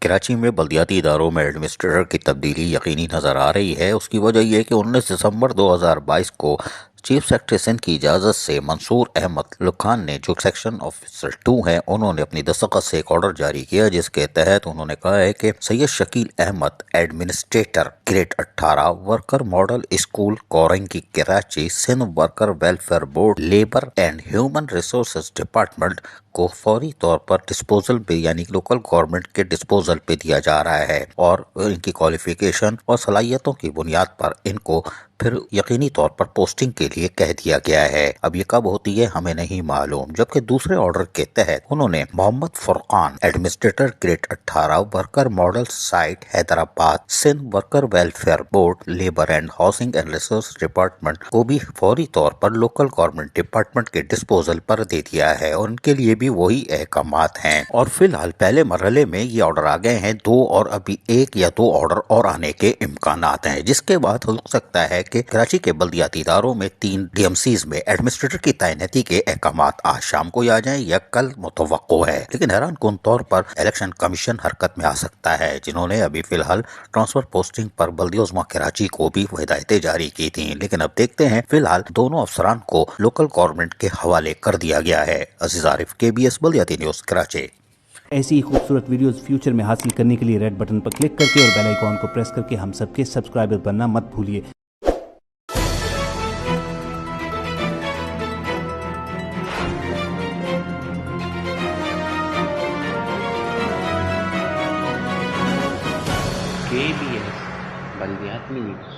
کراچی میں بلدیاتی اداروں میں ایڈمنسٹریٹر کی تبدیلی یقینی نظر آ رہی ہے۔ اس کی وجہ یہ ہے کہ 19 دسمبر 2022 کو چیف سیکرٹری سندھ کی اجازت سے منصور احمد لکھان نے، جو سیکشن آفیسر 2 ہیں، انہوں نے اپنی دستخط سے ایک آرڈر جاری کیا جس کے تحت انہوں نے کہا ہے کہ Syed Shakeel Ahmed administrator grade 18 worker model school Korangi Karachi Sindh worker welfare board labour and human resources department کو فوری طور پر ڈسپوزل پہ یعنی لوکل گورنمنٹ کے ڈسپوزل پہ دیا جا رہا ہے، اور ان کی کوالیفیکیشن اور صلاحیتوں کی بنیاد پر ان کو پھر یقینی طور پر پوسٹنگ کے لیے کہہ دیا گیا ہے۔ اب یہ کب ہوتی ہے ہمیں نہیں معلوم، جبکہ دوسرے آرڈر کے تحت انہوں نے Muhammad Furqan administrator grade 18 worker model site Hyderabad Sindh worker welfare board labour and housing and resource department کو بھی فوری طور پر لوکل گورنمنٹ ڈپارٹمنٹ کے ڈسپوزل پر دے دیا ہے، اور ان کے لیے بھی وہی احکامات ہیں۔ اور فی الحال پہلے مرحلے میں یہ آرڈر آ گئے ہیں 2، اور ابھی 1 یا 2 آرڈر اور آنے کے امکانات ہیں، جس کے بعد ہو سکتا ہے کہ کراچی کے بلدیاتی اداروں میں 3 ڈی ایم سیز میں ایڈمنسٹریٹر کی تعیناتی کے احکامات آج شام کو آ جائیں یا کل متوقع ہے، لیکن حیران کن طور پر الیکشن کمیشن حرکت میں آ سکتا ہے، جنہوں نے ابھی فی الحال ٹرانسفر پوسٹنگ پر بلدیہ عظمیٰ کراچی کو بھی ہدایتیں جاری کی تھیں، لیکن اب دیکھتے ہیں فی الحال دونوں افسران کو لوکل گورنمنٹ کے حوالے کر دیا گیا ہے۔ عزیز عارف، KBS بلدیاتی نیوز کراچی۔ ایسی ہی خوبصورت ویڈیوز فیوچر میں حاصل کرنے کے لیے ریڈ بٹن پر کلک کر کے اور بیل آئیکن کو پریس کر کے ہم سب کے سبسکرائبر بننا مت بھولیے۔ KBS بلدیاتی نیوز۔